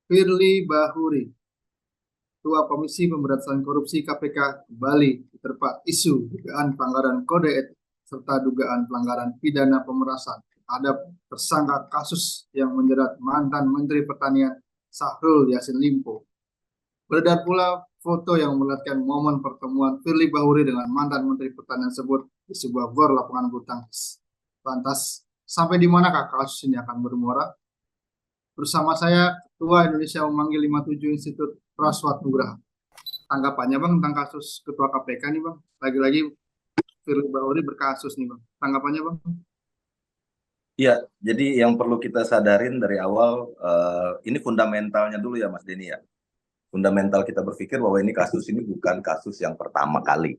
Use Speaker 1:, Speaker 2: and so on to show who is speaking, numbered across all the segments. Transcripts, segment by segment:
Speaker 1: Firly Bahuri, Ketua Komisi Pemberantasan Korupsi KPK, kembali diterpa isu dugaan pelanggaran kode etik serta dugaan pelanggaran pidana pemerasan terhadap tersangka kasus yang menjerat mantan Menteri Pertanian Syahrul Yassin Limpo. Beredar pula foto yang memperlihatkan momen pertemuan Firly Bahuri dengan mantan Menteri Pertanian tersebut di sebuah gor lapangan bulu tangkis. Lantas, sampai di manakah kasus ini akan bermuara? Bersama saya, Ketua Indonesia Memanggil 57 Institut Praswat Nugraha. Tanggapannya Bang tentang kasus Ketua KPK nih Bang. Lagi-lagi Firly Bahuri berkasus nih Bang. Tanggapannya Bang?
Speaker 2: Ya, jadi yang perlu kita sadarin dari awal, ini fundamentalnya dulu ya Mas Denny ya. Fundamental kita berpikir bahwa kasus ini bukan kasus yang pertama kali.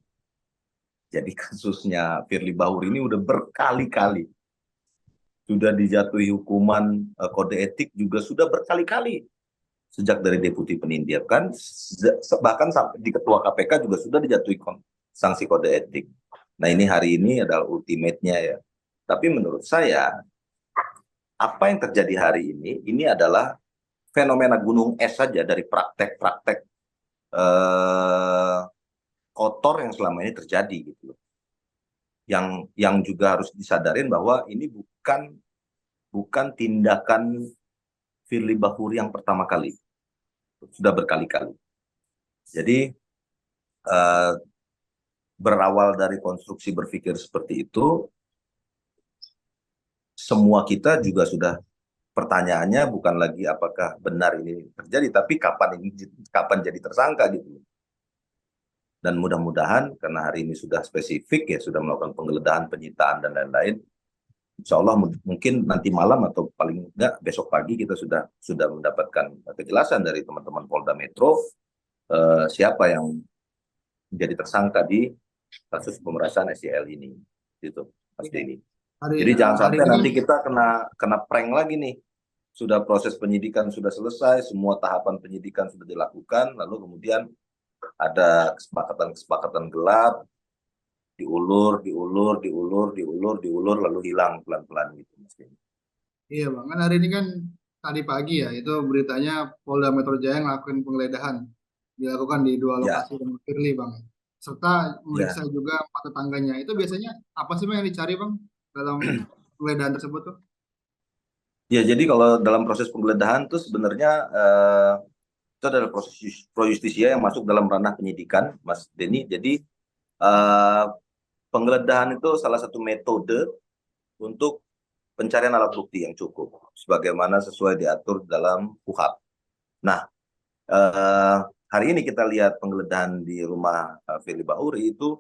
Speaker 2: Jadi kasusnya Firly Bahuri ini udah berkali-kali. Sudah dijatuhi hukuman kode etik juga sudah berkali-kali. Sejak dari Deputi Penindakan, bahkan sampai di Ketua KPK juga sudah dijatuhi sanksi kode etik. Nah ini hari ini adalah ultimate-nya ya. Tapi menurut saya, apa yang terjadi hari ini adalah fenomena gunung es saja dari praktek-praktek kotor yang selama ini terjadi gitu loh. Yang juga harus disadarin bahwa ini bukan tindakan Firly Bahuri yang pertama kali, sudah berkali-kali. Jadi berawal dari konstruksi berpikir seperti itu, semua kita juga sudah pertanyaannya bukan lagi apakah benar ini terjadi, tapi kapan jadi tersangka gitu. Dan mudah-mudahan karena hari ini sudah spesifik ya, sudah melakukan penggeledahan, penyitaan dan lain-lain, insya Allah mungkin nanti malam atau paling enggak besok pagi kita sudah mendapatkan kejelasan dari teman-teman Polda Metro siapa yang menjadi tersangka di kasus pemerasan SYL ini, gitu Mas Denny. Jadi jangan
Speaker 1: Hari
Speaker 2: sampai
Speaker 1: ini
Speaker 2: nanti kita kena prank lagi nih. Sudah proses penyidikan sudah selesai, semua tahapan penyidikan sudah dilakukan, lalu kemudian ada kesepakatan gelap, diulur, lalu hilang pelan-pelan gitu Mas Denny.
Speaker 1: iya Bang, kan hari ini kan tadi pagi ya, itu beritanya Polda Metro Jaya ngelakuin penggeledahan. Dilakukan di dua
Speaker 2: Ya,
Speaker 1: lokasi dengan Firly Bang. Serta
Speaker 2: ya,
Speaker 1: memeriksa juga empat tetangganya. Itu biasanya apa sih Bang yang dicari Bang dalam penggeledahan tersebut tuh?
Speaker 2: ya. Jadi kalau dalam proses penggeledahan itu sebenarnya itu adalah proses pro justisia yang masuk dalam ranah penyidikan, Mas Denny. Jadi eh, penggeledahan itu salah satu metode untuk pencarian alat bukti yang cukup, sebagaimana sesuai diatur dalam KUHP. Nah, eh, hari ini kita lihat penggeledahan di rumah Firly Bahuri itu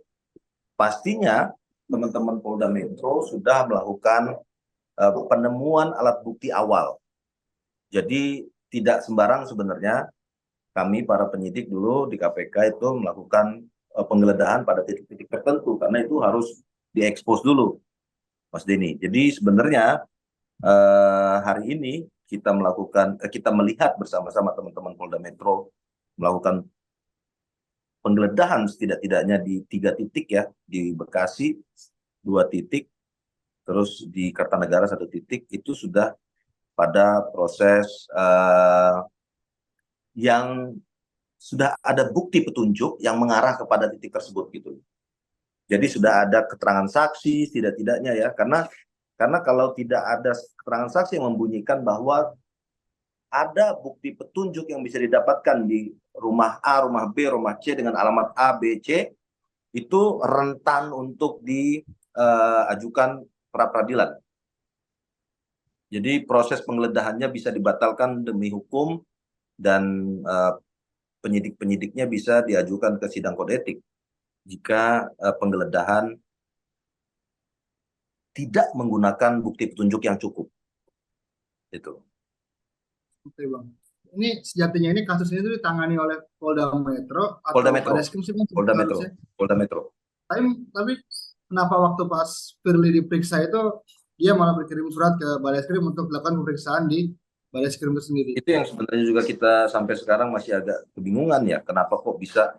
Speaker 2: pastinya teman-teman Polda Metro sudah melakukan penemuan alat bukti awal. Jadi tidak sembarang sebenarnya kami para penyidik dulu di KPK itu melakukan penggeledahan pada titik-titik tertentu karena itu harus diekspos dulu, Mas Denny. Jadi sebenarnya hari ini kita melihat bersama-sama teman-teman Polda Metro melakukan penggeledahan setidak-tidaknya di 3 titik ya, di Bekasi 2 titik, terus di Kertanegara 1 titik, itu sudah pada proses yang sudah ada bukti petunjuk yang mengarah kepada titik tersebut gitu. Jadi sudah ada keterangan saksi tidak-tidaknya ya, karena kalau tidak ada keterangan saksi yang membunyikan bahwa ada bukti petunjuk yang bisa didapatkan di rumah A, rumah B, rumah C dengan alamat A, B, C, itu rentan untuk diajukan pra peradilan. Jadi proses penggeledahannya bisa dibatalkan demi hukum dan penyidik-penyidiknya bisa diajukan ke sidang kode etik jika penggeledahan tidak menggunakan bukti petunjuk yang cukup. Itu.
Speaker 1: Oke Bang. Ini sejatinya ini kasus ini tuh ditangani oleh Polda Metro
Speaker 2: Polda
Speaker 1: atau
Speaker 2: Metro,
Speaker 1: Barreskrim sih Bang
Speaker 2: Polda Metro,
Speaker 1: seharusnya.
Speaker 2: Polda Metro.
Speaker 1: Tapi kenapa waktu pas Firly diperiksa itu dia malah berkirim surat ke Barreskrim untuk dilakukan pemeriksaan di Barreskrim itu sendiri.
Speaker 2: Itu yang sebenarnya juga kita sampai sekarang masih agak kebingungan ya, kenapa kok bisa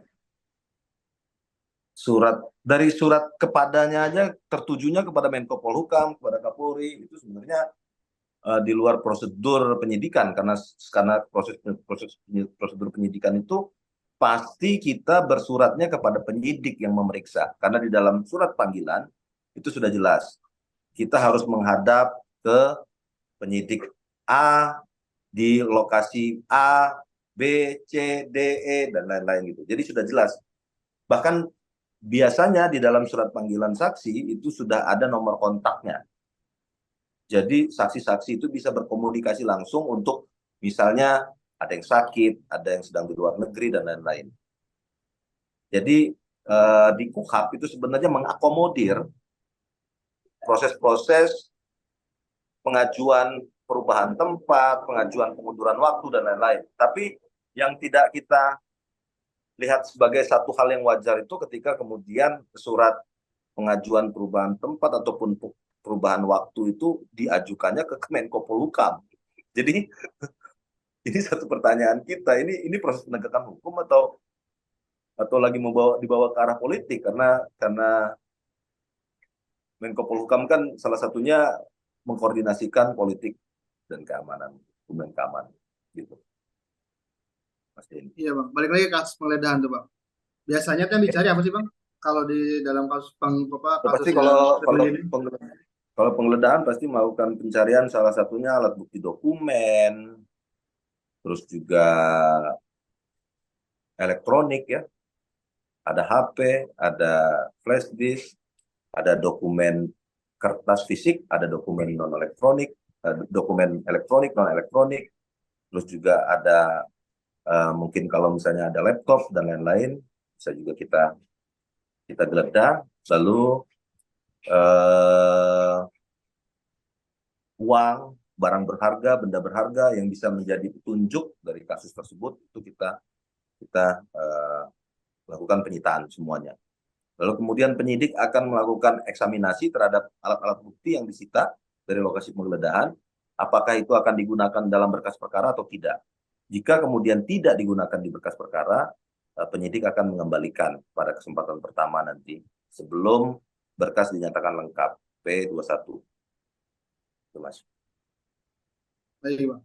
Speaker 2: surat kepadanya aja tertujunya kepada Menko Polhukam, kepada Kapolri, itu sebenarnya di luar prosedur penyidikan, karena prosedur penyidikan itu pasti kita bersuratnya kepada penyidik yang memeriksa, karena di dalam surat panggilan itu sudah jelas kita harus menghadap ke penyidik A di lokasi A, B, C, D, E, dan lain-lain gitu. Jadi sudah jelas. Bahkan biasanya di dalam surat panggilan saksi itu sudah ada nomor kontaknya. Jadi saksi-saksi itu bisa berkomunikasi langsung untuk misalnya ada yang sakit, ada yang sedang di luar negeri, dan lain-lain. Jadi di KUHP itu sebenarnya mengakomodir proses-proses pengajuan perubahan tempat, pengajuan pengunduran waktu, dan lain-lain. Tapi yang tidak kita lihat sebagai satu hal yang wajar itu ketika kemudian surat pengajuan perubahan tempat ataupun perubahan waktu itu diajukannya ke Kemenko Polhukam. Jadi ini satu pertanyaan kita, ini proses penegakan hukum atau lagi dibawa ke arah politik, karena Menko Polhukam kan salah satunya mengkoordinasikan politik dan keamanan, hukum dan keamanan gitu. Mas Denny.
Speaker 1: Iya bang, balik lagi ke kasus penggeledahan tuh bang. Biasanya kan dicari apa sih bang? Kalau di dalam kasus kasus
Speaker 2: Pasti
Speaker 1: yang
Speaker 2: kalau
Speaker 1: ini.
Speaker 2: kalau penggeledahan pasti melakukan pencarian, salah satunya alat bukti dokumen, terus juga elektronik ya, ada HP, ada flash disk, ada dokumen kertas fisik, ada dokumen non elektronik, dokumen elektronik non elektronik, terus juga ada mungkin kalau misalnya ada laptop dan lain-lain bisa juga kita geledah, lalu uang, barang berharga, benda berharga yang bisa menjadi petunjuk dari kasus tersebut itu kita lakukan penyitaan semuanya. Lalu kemudian penyidik akan melakukan eksaminasi terhadap alat-alat bukti yang disita dari lokasi penggeledahan, apakah itu akan digunakan dalam berkas perkara atau tidak. Jika kemudian tidak digunakan di berkas perkara, penyidik akan mengembalikan pada kesempatan pertama nanti sebelum berkas dinyatakan lengkap P21. Itu Mas.
Speaker 1: Baik bang.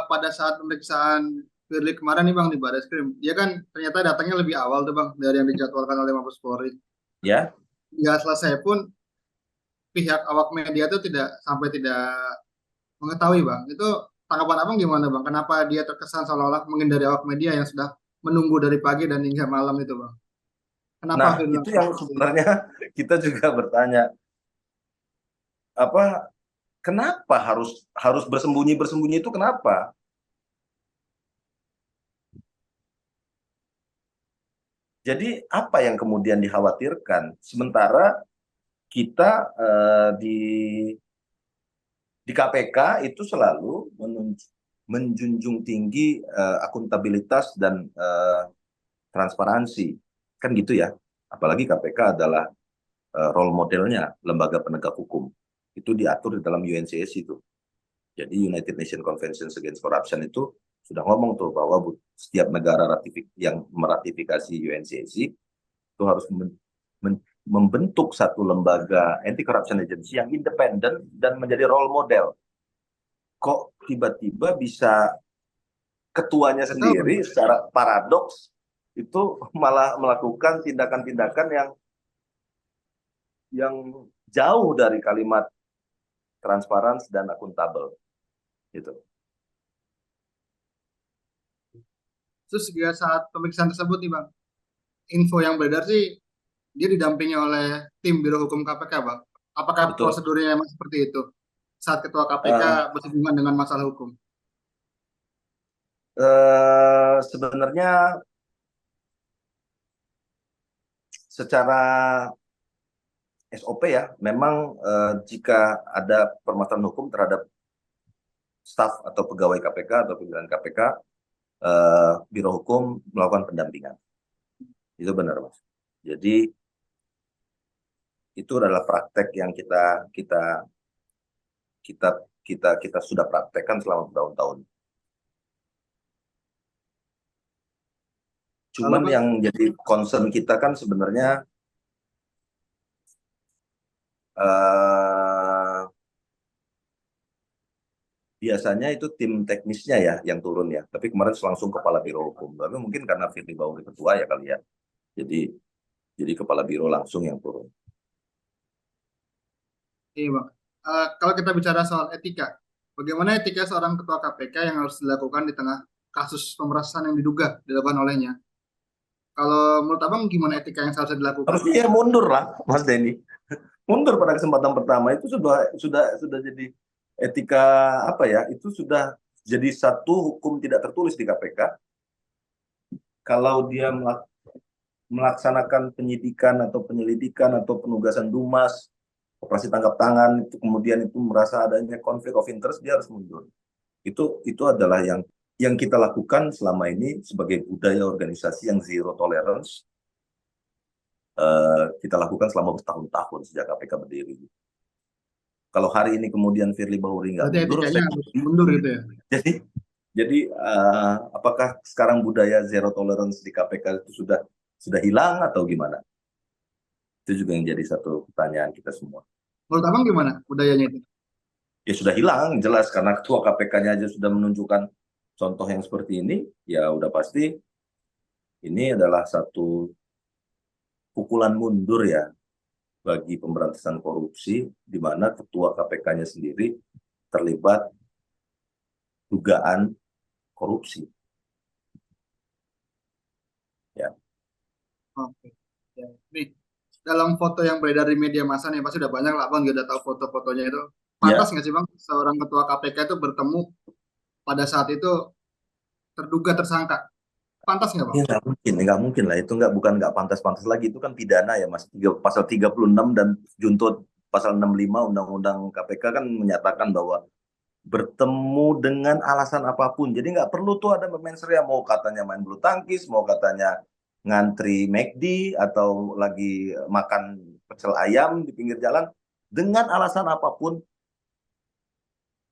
Speaker 1: Pada saat pemeriksaan Firly kemarin nih bang di Barreskrim, dia kan ternyata datangnya lebih awal tuh bang dari yang dijadwalkan oleh Mabes Polri.
Speaker 2: Ya.
Speaker 1: Nggak selesai pun pihak awak media itu tidak mengetahui bang. Itu tanggapan abang gimana bang? Kenapa dia terkesan seolah-olah menghindari awak media yang sudah menunggu dari pagi dan hingga malam itu bang? Kenapa
Speaker 2: Nah,
Speaker 1: Firly
Speaker 2: itu yang sebenarnya kita juga bertanya, apa kenapa harus bersembunyi itu kenapa? Jadi apa yang kemudian dikhawatirkan? Sementara kita di KPK itu selalu menjunjung tinggi akuntabilitas dan transparansi, kan gitu ya. Apalagi KPK adalah role modelnya lembaga penegak hukum. Itu diatur di dalam UNCS itu. Jadi United Nations Convention Against Corruption itu sudah ngomong tuh bahwa setiap negara yang meratifikasi UNCC itu harus membentuk satu lembaga anti corruption agency yang independen dan menjadi role model. Kok tiba-tiba bisa ketuanya sendiri secara paradoks itu malah melakukan tindakan-tindakan yang jauh dari kalimat transparan dan akuntabel gitu.
Speaker 1: Terus juga saat pemeriksaan tersebut nih bang, info yang beredar sih dia didampingi oleh tim Biro Hukum KPK bang. Apakah
Speaker 2: Betul.
Speaker 1: prosedurnya memang seperti itu saat Ketua KPK bersinggungan dengan masalah hukum?
Speaker 2: Sebenarnya secara SOP ya, memang jika ada permasalahan hukum terhadap staf atau pegawai KPK atau pimpinan KPK, Biro Hukum melakukan pendampingan. Itu benar, Mas. Jadi itu adalah praktek yang kita sudah praktekkan selama bertahun-tahun. Cuman yang jadi concern kita kan sebenarnya biasanya itu tim teknisnya ya yang turun ya. Tapi kemarin langsung kepala biro hukum. Tapi mungkin karena Firly Bahuri ketua ya kali ya. Jadi kepala biro langsung yang turun.
Speaker 1: Iya bang. Kalau kita bicara soal etika, bagaimana etika seorang ketua KPK yang harus dilakukan di tengah kasus pemerasan yang dilakukan olehnya? Kalau menurut abang gimana etika yang seharusnya dilakukan?
Speaker 2: Harusnya ya mundur lah, Mas Denny. Mundur pada kesempatan pertama itu sudah jadi etika apa ya? Itu sudah jadi satu hukum tidak tertulis di KPK. Kalau dia melaksanakan penyidikan atau penyelidikan atau penugasan Dumas, operasi tangkap tangan itu kemudian itu merasa adanya konflik of interest, dia harus mundur. Itu adalah yang kita lakukan selama ini sebagai budaya organisasi yang zero tolerance. Kita lakukan selama bertahun-tahun sejak KPK berdiri. Kalau hari ini kemudian Firly Bahuri nggak
Speaker 1: Berarti
Speaker 2: mundur,
Speaker 1: etikanya harus mundur gitu ya?
Speaker 2: jadi apakah sekarang budaya zero tolerance di KPK itu sudah hilang atau gimana? Itu juga yang jadi satu pertanyaan kita semua.
Speaker 1: Menurut abang gimana budayanya itu?
Speaker 2: Ya sudah hilang, jelas karena ketua KPK-nya aja sudah menunjukkan contoh yang seperti ini, ya udah pasti ini adalah satu pukulan mundur ya bagi pemberantasan korupsi, di mana ketua KPK-nya sendiri terlibat dugaan korupsi. Ya.
Speaker 1: Oke. Ya. Nih, dalam foto yang beredar di media massa nih, pasti udah banyak lah bang, udah tahu foto-fotonya itu. Pantas
Speaker 2: Ya,
Speaker 1: nggak sih bang, seorang ketua KPK itu bertemu pada saat itu terduga tersangka? Pantas nggak bang?
Speaker 2: ya nggak mungkin lah itu bukan nggak pantas-pantas lagi itu kan pidana ya Mas. Pasal 36 dan junto pasal 65 Undang-Undang KPK kan menyatakan bahwa bertemu dengan alasan apapun. Jadi nggak perlu tuh ada mensrea mau katanya main bulu tangkis, mau katanya ngantri McD atau lagi makan pecel ayam di pinggir jalan dengan alasan apapun.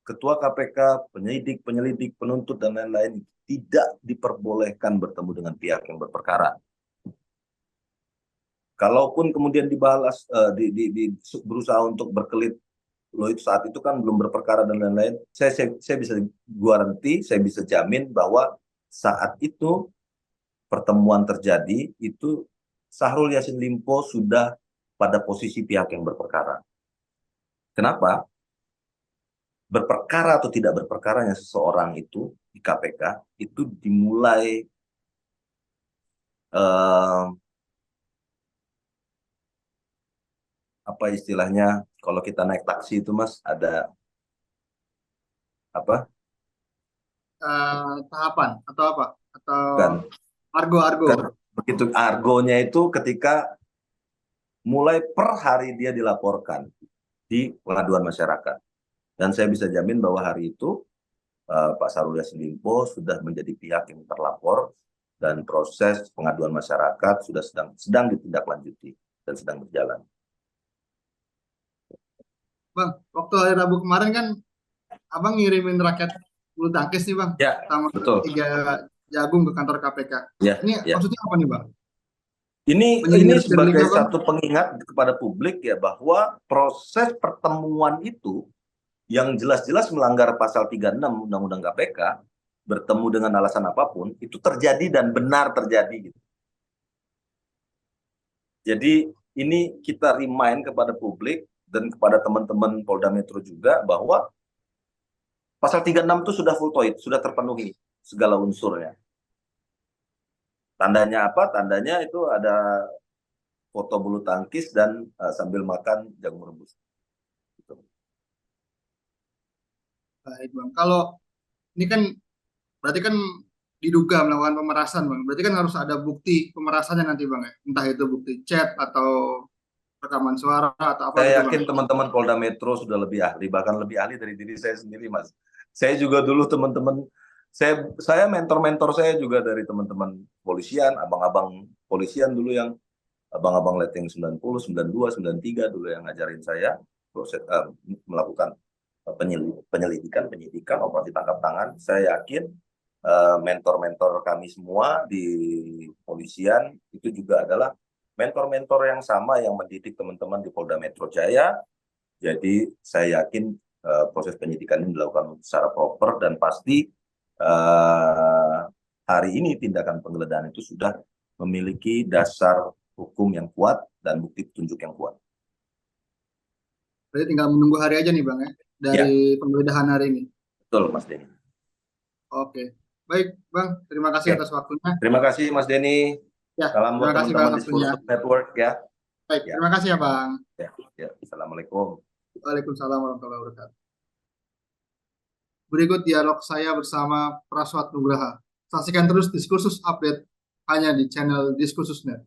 Speaker 2: Ketua KPK, penyelidik, penuntut dan lain-lain tidak diperbolehkan bertemu dengan pihak yang berperkara. Kalaupun kemudian dibalas berusaha untuk berkelit, lo itu saat itu kan belum berperkara dan lain-lain. Saya bisa garanti, saya bisa jamin bahwa saat itu pertemuan terjadi itu Syahrul Yassin Limpo sudah pada posisi pihak yang berperkara. Kenapa? Berperkara atau tidak berperkaranya seseorang itu di KPK itu dimulai apa istilahnya kalau kita naik taksi itu Mas ada apa?
Speaker 1: Tahapan atau apa? Atau
Speaker 2: Kan
Speaker 1: argo-argo?
Speaker 2: kan begitu argonya itu ketika mulai per hari dia dilaporkan di pengaduan masyarakat. Dan saya bisa jamin bahwa hari itu Pak Syahrul Yassin Limpo sudah menjadi pihak yang terlapor dan proses pengaduan masyarakat sudah sedang ditindaklanjuti dan sedang berjalan.
Speaker 1: Bang, waktu hari Rabu kemarin kan abang ngirimin raket bulu tangkis nih bang,
Speaker 2: Ya,
Speaker 1: sama
Speaker 2: betul.
Speaker 1: 3 jagung ke kantor KPK.
Speaker 2: Ya,
Speaker 1: Ini
Speaker 2: ya.
Speaker 1: maksudnya apa nih bang?
Speaker 2: Ini
Speaker 1: Menyindir
Speaker 2: sebagai
Speaker 1: Firly bang?
Speaker 2: satu pengingat kepada publik ya bahwa proses pertemuan itu yang jelas-jelas melanggar pasal 36 Undang-Undang KPK bertemu dengan alasan apapun itu terjadi dan benar terjadi gitu. Jadi ini kita remind kepada publik dan kepada teman-teman Polda Metro juga bahwa pasal 36 itu sudah full-toid, sudah terpenuhi segala unsurnya. Tandanya apa? Tandanya itu ada foto bulu tangkis dan sambil makan jagung rebus. Gitu.
Speaker 1: Baik bang. Kalau ini kan berarti kan diduga melakukan pemerasan bang. Berarti kan harus ada bukti pemerasannya nanti bang ya. Entah itu bukti chat atau rekaman suara atau apa
Speaker 2: Saya
Speaker 1: gitu bang.
Speaker 2: yakin teman-teman Polda Metro sudah lebih ahli, bahkan lebih ahli dari diri saya sendiri, Mas. Saya juga dulu teman-teman, saya mentor-mentor saya juga dari teman-teman polisian, abang-abang polisian dulu yang abang-abang leteng 90, 92, 93 dulu yang ngajarin saya proses melakukan penyidikan, operasi tangkap tangan. Saya yakin mentor-mentor kami semua di polisian itu juga adalah mentor-mentor yang sama yang mendidik teman-teman di Polda Metro Jaya. Jadi saya yakin proses penyidikan ini dilakukan secara proper dan pasti hari ini tindakan penggeledahan itu sudah memiliki dasar hukum yang kuat dan bukti petunjuk yang kuat.
Speaker 1: Berarti tinggal menunggu hari aja nih Bang ya,
Speaker 2: Ya,
Speaker 1: dari penggeledahan hari ini.
Speaker 2: betul Mas Denny.
Speaker 1: Oke, baik Bang, terima kasih
Speaker 2: Oke.
Speaker 1: atas waktunya.
Speaker 2: Terima kasih Mas Denny.
Speaker 1: Ya,
Speaker 2: Salam buat
Speaker 1: terima kasih Bang
Speaker 2: teman-teman
Speaker 1: waktunya.
Speaker 2: Diskursus Network ya.
Speaker 1: Baik,
Speaker 2: Ya,
Speaker 1: terima kasih ya Bang.
Speaker 2: ya, ya. Assalamualaikum.
Speaker 1: Waalaikumsalam warahmatullahi wabarakatuh. Berikut dialog saya bersama Praswat Nugraha. Saksikan terus Diskursus Update hanya di channel Diskursus Net.